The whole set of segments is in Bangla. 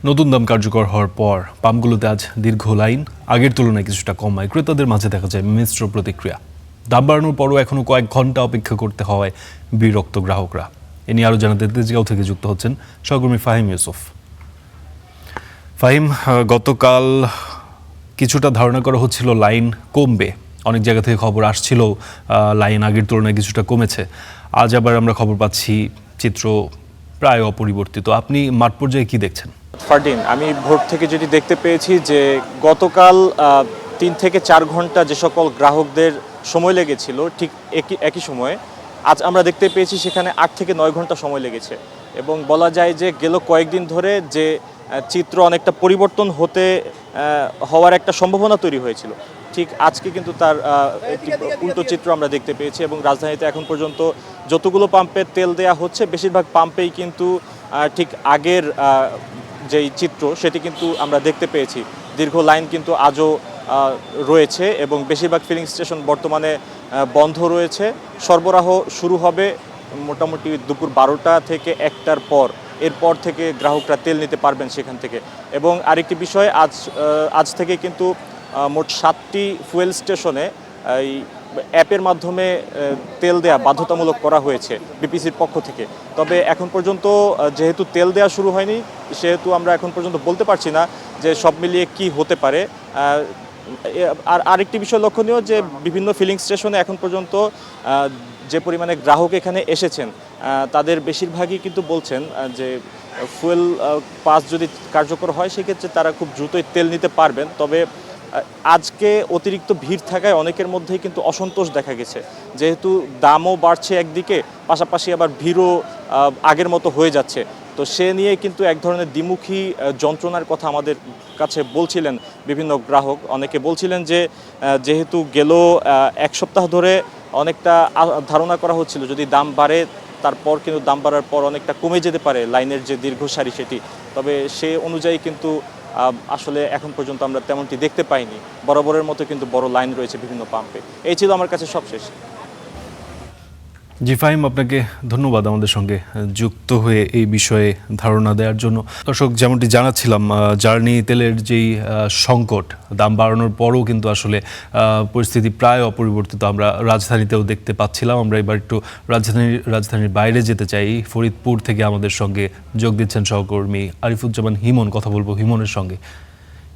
নতুন দাম কার্যকর হওয়ার পর পাম্পগুলোতে আজ দীর্ঘ লাইন, আগের তুলনায় কিছুটা কমায়। ক্রেতাদের মাঝে দেখা যায় মিশ্র প্রতিক্রিয়া। দাম বাড়ানোর পরও এখনও কয়েক ঘন্টা অপেক্ষা করতে হওয়ায় বিরক্ত গ্রাহকরা। এ নিয়ে আরও জানাতে তেজগাঁও থেকে যুক্ত হচ্ছেন সহকর্মী ফাহিম ইউসুফ। ফাহিম, গতকাল কিছুটা ধারণা করা হচ্ছিল লাইন কমবে, অনেক জায়গা থেকে খবর আসছিল লাইন আগের তুলনায় কিছুটা কমেছে। আজ আবার আমরা খবর পাচ্ছি চিত্র প্রায় অপরিবর্তিত। আপনি মাঠ পর্যায়ে কি দেখছেন? ফারদিন, আমি ভোর থেকে যেটি দেখতে পেয়েছি যে গতকাল 3 থেকে 4 ঘন্টা যে সকল গ্রাহকদের সময় লেগেছিল ঠিক একই সময়ে আজ আমরা দেখতে পেয়েছি সেখানে 8 থেকে 9 ঘন্টা সময় লেগেছে। এবং বলা যায় যে গেল কয়েকদিন ধরে যে চিত্র অনেকটা পরিবর্তন হওয়ার একটা সম্ভাবনা তৈরি হয়েছিল, ঠিক আজকে কিন্তু তার একটি উল্টো চিত্র আমরা দেখতে পেয়েছি। এবং রাজধানীতে এখন পর্যন্ত যতগুলো পাম্পে তেল দেয়া হচ্ছে বেশিরভাগ পাম্পেই কিন্তু ঠিক আগের যেই চিত্র সেটি কিন্তু আমরা দেখতে পেয়েছি। দীর্ঘ লাইন কিন্তু আজও রয়েছে এবং বেশিরভাগ ফিলিং স্টেশন বর্তমানে বন্ধ রয়েছে। সরবরাহ শুরু হবে মোটামুটি দুপুর 12টা থেকে 1টার পর। এরপর থেকে গ্রাহকরা তেল নিতে পারবেন সেখান থেকে। এবং আরেকটি বিষয়, আজ থেকে কিন্তু মোট 7টি ফুয়েল স্টেশনে এই অ্যাপের মাধ্যমে তেল দেয়া বাধ্যতামূলক করা হয়েছে বিপিসির পক্ষ থেকে। তবে এখন পর্যন্ত যেহেতু তেল দেয়া শুরু হয়নি, সেহেতু আমরা এখন পর্যন্ত বলতে পারছি না যে সব মিলিয়ে কি হতে পারে। আর আরেকটি বিষয় লক্ষণীয় যে বিভিন্ন ফিলিং স্টেশনে এখন পর্যন্ত যে পরিমাণে গ্রাহক এখানে এসেছেন তাদের বেশিরভাগই কিন্তু বলছেন যে ফুয়েল পাস যদি কার্যকর হয় সেক্ষেত্রে তারা খুব দ্রুতই তেল নিতে পারবেন। তবে আজকে অতিরিক্ত ভিড় থাকায় অনেকের মধ্যেই কিন্তু অসন্তোষ দেখা গেছে, যেহেতু দামও বাড়ছে একদিকে, পাশাপাশি আবার ভিড়ও আগের মতো হয়ে যাচ্ছে। তো সে নিয়ে কিন্তু এক ধরনের দ্বিমুখী যন্ত্রণার কথা আমাদের কাছে বলছিলেন বিভিন্ন গ্রাহক। অনেকে বলছিলেন যে যেহেতু গেল 1 সপ্তাহ ধরে অনেকটা ধারণা করা হচ্ছিল যদি দাম বাড়ে, তারপর কিন্তু দাম বাড়ার পর অনেকটা কমে যেতে পারে লাইনের যে দীর্ঘ সারি সেটি। তবে সে অনুযায়ী কিন্তু আসলে এখন পর্যন্ত আমরা তেমনটি দেখতে পাইনি। বরাবরের মতো কিন্তু বড় লাইন রয়েছে বিভিন্ন পাম্পে। এই ছিল আমার কাছে সবশেষ। জি ফাহিম, আপনাকে ধন্যবাদ আমাদের সঙ্গে যুক্ত হয়ে এই বিষয়ে ধারণা দেওয়ার জন্য। দর্শক, যেমনটি জানাচ্ছিলাম, জার্নি তেলের যেই সংকট, দাম বাড়ানোর পরও কিন্তু আসলে পরিস্থিতি প্রায় অপরিবর্তিত আমরা রাজধানীতেও দেখতে পাচ্ছিলাম। আমরা এবার একটু রাজধানীর বাইরে যেতে চাই। ফরিদপুর থেকে আমাদের সঙ্গে যোগ দিচ্ছেন সহকর্মী আরিফুজ্জামান হিমন। কথা বলবো হিমনের সঙ্গে।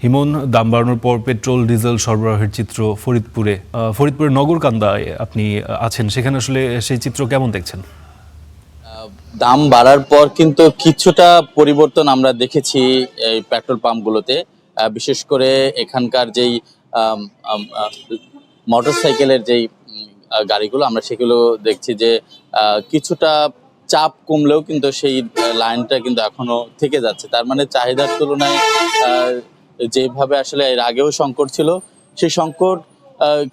হিমন, দাম বাড়ানোর পর পেট্রোল ডিজেল সরবরাহের চিত্র ফরিদপুরের নগরকান্দায় আপনি আছেন, সেখানে আসলে সেই চিত্র কেমন দেখছেন? দাম বাড়ার পর কিন্তু কিছুটা পরিবর্তন আমরা দেখেছি এই পেট্রোল পাম্পগুলোতে। বিশেষ করে এখানকার যেই মোটরসাইকেলের যেই গাড়িগুলো, আমরা সেগুলো দেখছি যে কিছুটা চাপ কমলেও কিন্তু সেই লাইনটা কিন্তু এখনো থেকে যাচ্ছে। তার মানে চাহিদার তুলনায় যেভাবে আসলে এর আগেও সংকট ছিল, সেই সংকট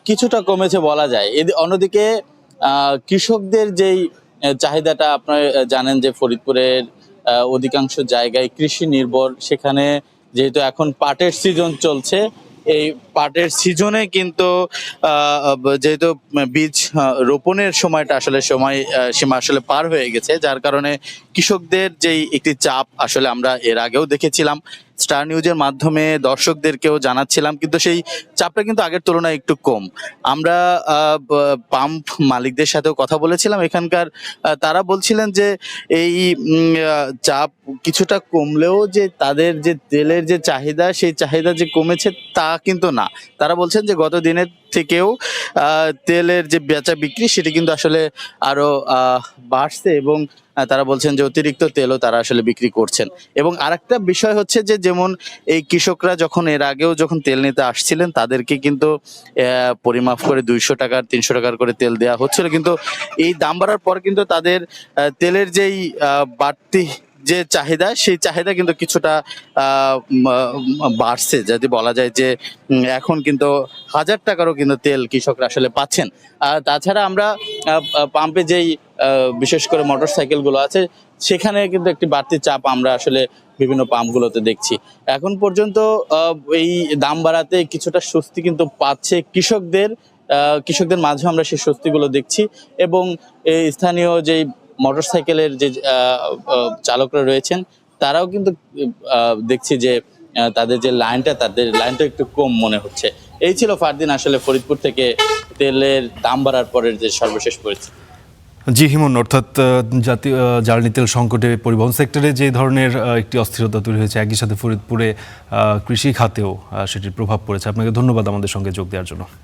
কিছুটা কমেছে বলা যায়। অন্যদিকে কৃষকদের যেই চাহিদাটা, আপনারা জানেন যে ফরিদপুরের অধিকাংশ জায়গায় কৃষি নির্ভর। সেখানে যেহেতু এখন পাটের সিজন চলছে, এই পাটের সিজনে কিন্তু যেহেতু বীজ রোপণের সময়টা আসলে সীমা আসলে পার হয়ে গেছে, যার কারণে কৃষকদের যেই একটি চাপ আসলে আমরা এর আগেও দেখেছিলাম, স্টার নিউজের মাধ্যমে দর্শকদেরকেও জানাচ্ছিলাম, কিন্তু সেই চাপটা কিন্তু আগের তুলনায় একটু কম। আমরা পাম্প মালিকদের সাথেও কথা বলেছিলাম এখানকার, তারা বলছিলেন যে এই চাপ কিছুটা কমলেও যে তাদের যে তেলের যে চাহিদা, সেই চাহিদা যে কমেছে তা কিন্তু না। তারা বলছেন যে গত দিনের থেকেও তেলের যে বেচা বিক্রি সেটি কিন্তু আসলে আরো বাড়ছে, এবং তারা বলছেন যে অতিরিক্ত তেলও তারা আসলে বিক্রি করছেন। এবং আরেকটা বিষয় হচ্ছে যে যেমন এই কৃষকরা যখন এর আগেও যখন তেল নিতে আসছিলেন, তাদেরকে কিন্তু পরিমাপ করে 200 টাকার 300 টাকার করে তেল দেওয়া হচ্ছিল, কিন্তু এই দাম বাড়ার পর কিন্তু তাদের তেলের যেই বাড়তি যে চাহিদা, সেই চাহিদা কিন্তু কিছুটা বাড়ছে, যদি বলা যায় যে এখন কিন্তু 1000 টাকারও কিন্তু তেল কৃষকরা আসলে পাচ্ছেন। আর তাছাড়া আমরা পাম্পে যেই বিশেষ করে মোটরসাইকেল গুলো আছে, সেখানে কিন্তু একটি বাড়তি চাপ আমরা আসলে বিভিন্ন পাম্পগুলোতে দেখছি। এখন পর্যন্ত এই দাম বাড়াতে কিছুটা স্বস্তি কিন্তু পাচ্ছে কৃষকদের মাঝে আমরা সেই স্বস্তিগুলো দেখছি। এবং এই স্থানীয় যেই মোটরসাইকেলের যে চালকরা রয়েছেন, তারাও কিন্তু দেখছি যে তাদের লাইনটা একটু কম মনে হচ্ছে। এই ছিল ফারদিন আসলে ফরিদপুর থেকে তেলের দাম বাড়ার পরের যে সর্বশেষ পরিস্থিতি। জি হিমন, অর্থাৎ জাতীয় জ্বালানি তেল সংকটে পরিবহন সেক্টরে যে ধরনের একটি অস্থিরতা তৈরি হয়েছে, একই সাথে ফরিদপুরে কৃষি খাতেও সেটির প্রভাব পড়েছে। আপনাকে ধন্যবাদ আমাদের সঙ্গে যোগ দেওয়ার জন্য।